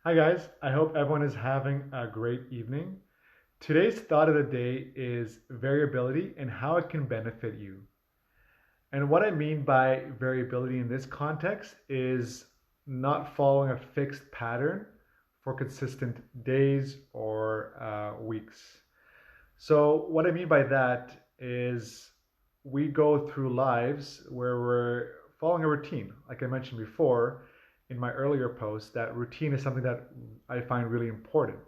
Hi, guys. I hope everyone is having a great evening. Today's thought of the day is variability and how it can benefit you. And what I mean by variability in this context is not following a fixed pattern for consistent days or weeks. So, what I mean by that is we go through lives where we're following a routine. Like I mentioned before in my earlier post, that routine is something that I find really important.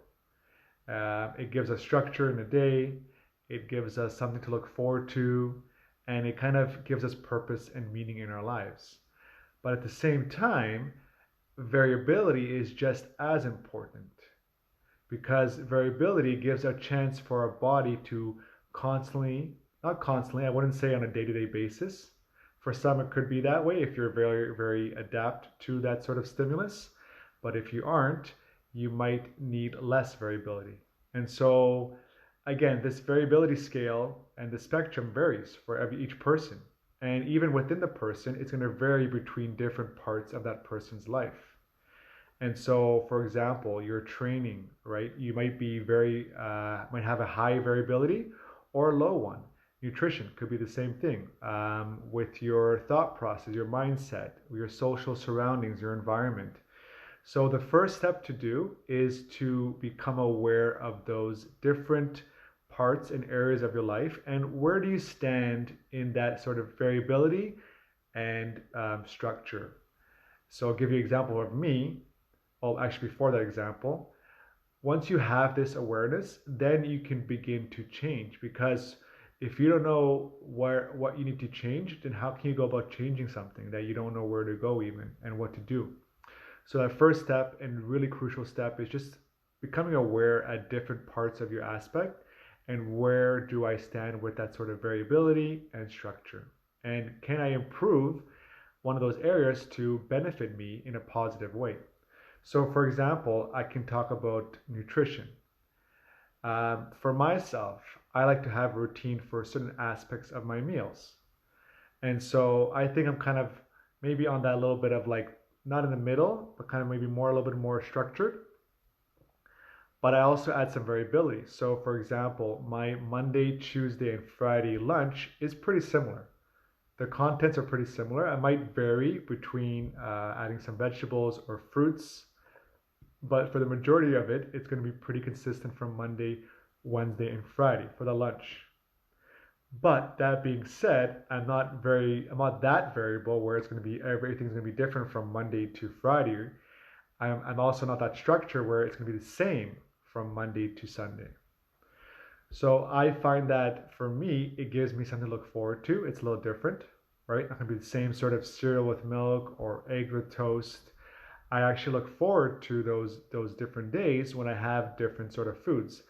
It gives us structure in the day, it gives us something to look forward to, and it kind of gives us purpose and meaning in our lives. But at the same time, variability is just as important because variability gives a chance for our body to constantly, not constantly, I wouldn't say on a day to day basis. For some, it could be that way if you're very, very adapt to that sort of stimulus. But if you aren't, you might need less variability. And so, again, this variability scale and the spectrum varies for each person. And even within the person, it's going to vary between different parts of that person's life. And so, for example, your training, right? You might be might have a high variability or a low one. Nutrition could be the same thing with your thought process, your mindset, your social surroundings, your environment. So, the first step to do is to become aware of those different parts and areas of your life and where do you stand in that sort of variability and structure. So, I'll give you an example of me. Well, actually, before that example, once you have this awareness, then you can begin to change. Because if you don't know what you need to change, then how can you go about changing something that you don't know where to go even and what to do? So that first step and really crucial step is just becoming aware at different parts of your aspect and where do I stand with that sort of variability and structure? And can I improve one of those areas to benefit me in a positive way? So, for example, I can talk about nutrition. For myself, I like to have a routine for certain aspects of my meals. And so I think I'm kind of maybe on that little bit of like not in the middle, but kind of maybe more a little bit more structured. But I also add some variability. So, for example, my Monday, Tuesday, and Friday lunch is pretty similar. The contents are pretty similar. I might vary between adding some vegetables or fruits, but for the majority of it, it's going to be pretty consistent from Monday, Wednesday, and Friday for the lunch. But that being said, I'm not that variable where it's going to be everything's going to be different from Monday to Friday. I'm also not that structure where it's going to be the same from Monday to Sunday. So I find that for me, it gives me something to look forward to. It's a little different, right? Not going to be the same sort of cereal with milk or egg with toast. I actually look forward to those different days when I have different sort of foods.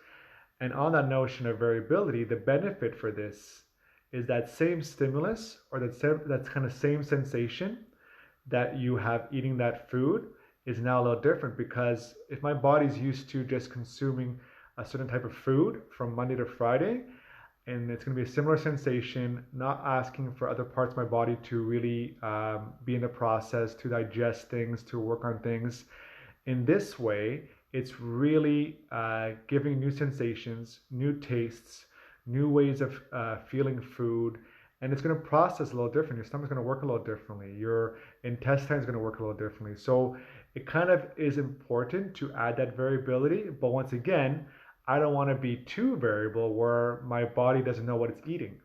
And on that notion of variability, the benefit for this is that same stimulus or that kind of same sensation that you have eating that food is now a little different because if my body's used to just consuming a certain type of food from Monday to Friday, and it's going to be a similar sensation, not asking for other parts of my body to really be in the process, to digest things, to work on things. In this way, it's really giving new sensations, new tastes, new ways of feeling food, and it's going to process a little different. Your stomach's going to work a little differently. Your intestine is going to work a little differently. So it kind of is important to add that variability, but once again, I don't want to be too variable where my body doesn't know what it's eating.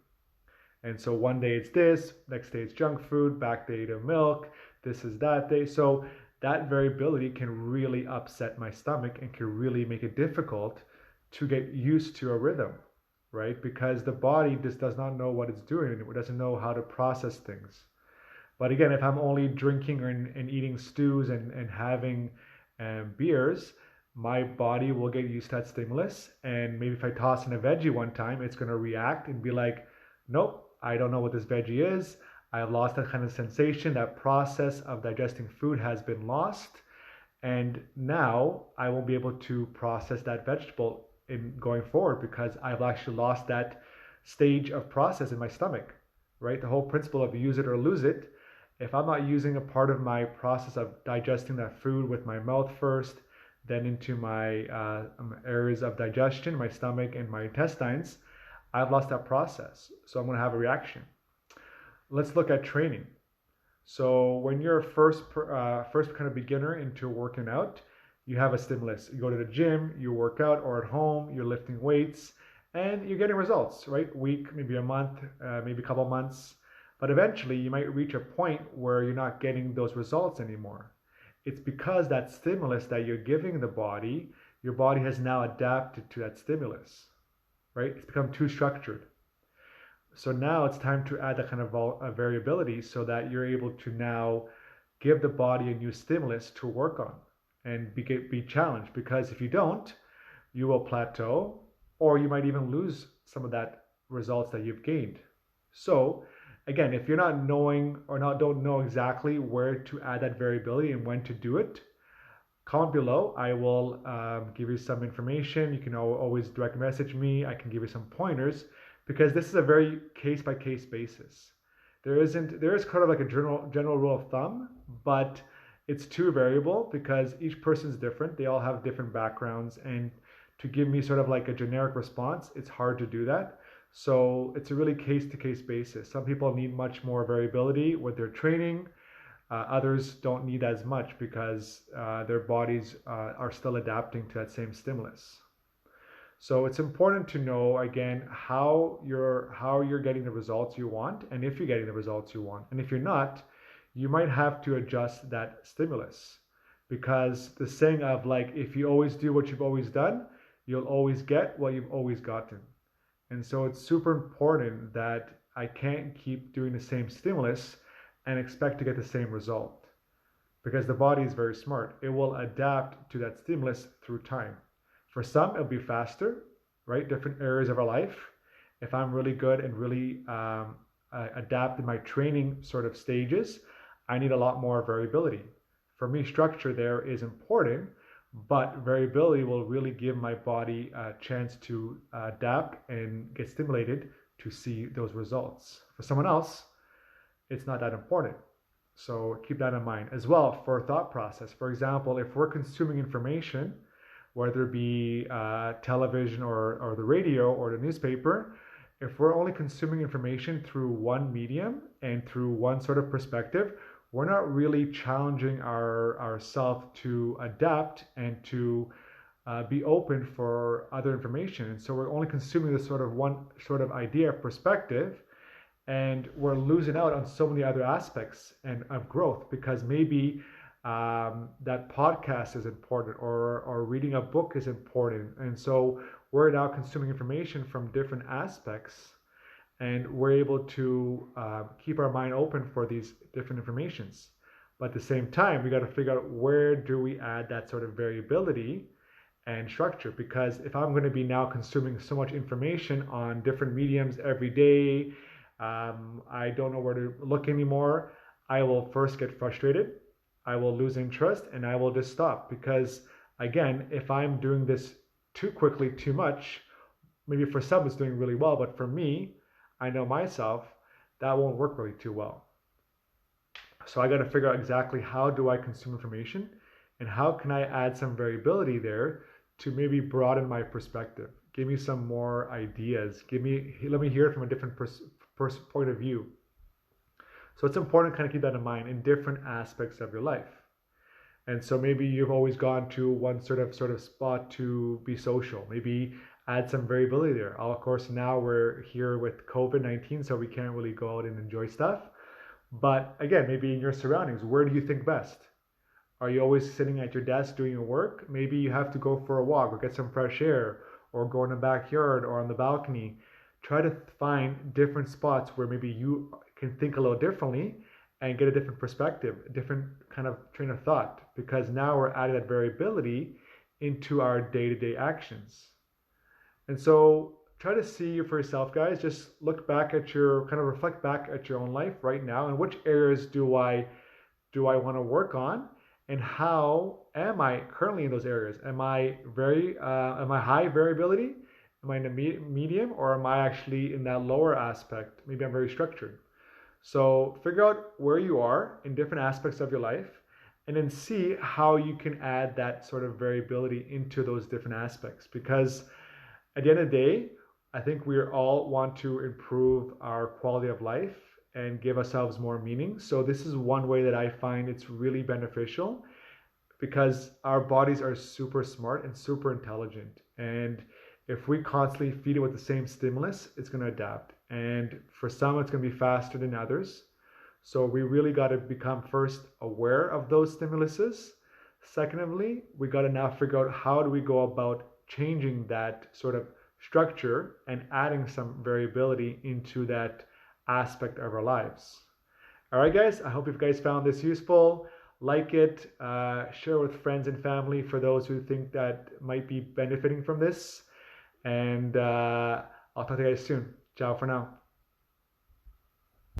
And so one day it's this, next day it's junk food, back day to milk, this is that day. So that variability can really upset my stomach and can really make it difficult to get used to a rhythm, right? Because the body just does not know what it's doing and it doesn't know how to process things. But again, if I'm only drinking and eating stews and having beers, my body will get used to that stimulus. And maybe if I toss in a veggie one time, it's going to react and be like, nope, I don't know what this veggie is. I've lost that kind of sensation. That process of digesting food has been lost. And now I won't be able to process that vegetable in going forward because I've actually lost that stage of process in my stomach, right? The whole principle of use it or lose it. If I'm not using a part of my process of digesting that food with my mouth first, then into my areas of digestion, my stomach and my intestines, I've lost that process. So I'm going to have a reaction. Let's look at training. So when you're first kind of beginner into working out, you have a stimulus. You go to the gym, you work out, or at home, you're lifting weights, and you're getting results, right? Week, maybe a month, maybe a couple months. But eventually, you might reach a point where you're not getting those results anymore. It's because that stimulus that you're giving the body, your body has now adapted to that stimulus, right? It's become too structured. So now it's time to add that kind of variability so that you're able to now give the body a new stimulus to work on and be challenged. Because if you don't, you will plateau, or you might even lose some of that results that you've gained. So again, if you're not knowing or don't know exactly where to add that variability and when to do it, comment below. I will give you some information. You can always direct message me. I can give you some pointers, because this is a very case by case basis. There is kind of like a general rule of thumb, but it's too variable because each person's different. They all have different backgrounds, and to give me sort of like a generic response, it's hard to do that. So it's a really case to case basis. Some people need much more variability with their training. Others don't need as much because their bodies are still adapting to that same stimulus. So it's important to know, again, how you're getting the results you want, and if you're getting the results you want. And if you're not, you might have to adjust that stimulus, because the saying of like, if you always do what you've always done, you'll always get what you've always gotten. And so it's super important that I can't keep doing the same stimulus and expect to get the same result, because the body is very smart. It will adapt to that stimulus through time. For some, it'll be faster, right? Different areas of our life. If I'm really good and really adapt in my training sort of stages, I need a lot more variability. For me, structure there is important, but variability will really give my body a chance to adapt and get stimulated to see those results. For someone else, it's not that important. So keep that in mind as well for thought process. For example, if we're consuming information, whether it be television or the radio or the newspaper, if we're only consuming information through one medium and through one sort of perspective, we're not really challenging ourselves to adapt and to be open for other information. And so we're only consuming this sort of one sort of idea perspective, and we're losing out on so many other aspects and of growth, because maybe that podcast is important, or reading a book is important. And so we're now consuming information from different aspects, and we're able to keep our mind open for these different informations. But at the same time, we got to figure out, where do we add that sort of variability and structure? Because if I'm going to be now consuming so much information on different mediums every day, I don't know where to look anymore. I will first get frustrated, I will lose interest, and I will just stop. Because again, if I'm doing this too quickly, too much, maybe for some it's doing really well, but for me, I know myself, that won't work really too well. So I got to figure out exactly, how do I consume information, and how can I add some variability there to maybe broaden my perspective, give me some more ideas, let me hear it from a different point of view. So it's important to kind of keep that in mind in different aspects of your life. And so maybe you've always gone to one sort of spot to be social. Maybe add some variability there. Of course, now we're here with COVID-19, so we can't really go out and enjoy stuff. But again, maybe in your surroundings, where do you think best? Are you always sitting at your desk doing your work? Maybe you have to go for a walk or get some fresh air, or go in the backyard or on the balcony. Try to find different spots where maybe you can think a little differently and get a different perspective, a different kind of train of thought, because now we're adding that variability into our day-to-day actions. And so try to see for yourself, guys. Just reflect back at your own life right now, and which areas do I want to work on, and how am I currently in those areas? Am I high variability? Am I in the medium, or am I actually in that lower aspect? Maybe I'm very structured. So figure out where you are in different aspects of your life, and then see how you can add that sort of variability into those different aspects. Because at the end of the day, I think we all want to improve our quality of life and give ourselves more meaning. So this is one way that I find it's really beneficial, because our bodies are super smart and super intelligent. And if we constantly feed it with the same stimulus, it's going to adapt. And for some, it's going to be faster than others. So we really got to become first aware of those stimuluses. Secondly, we got to now figure out how do we go about changing that sort of structure and adding some variability into that aspect of our lives. All right, guys, I hope you guys found this useful. Like it, share with friends and family for those who think that might be benefiting from this. And I'll talk to you guys soon. Ciao for now.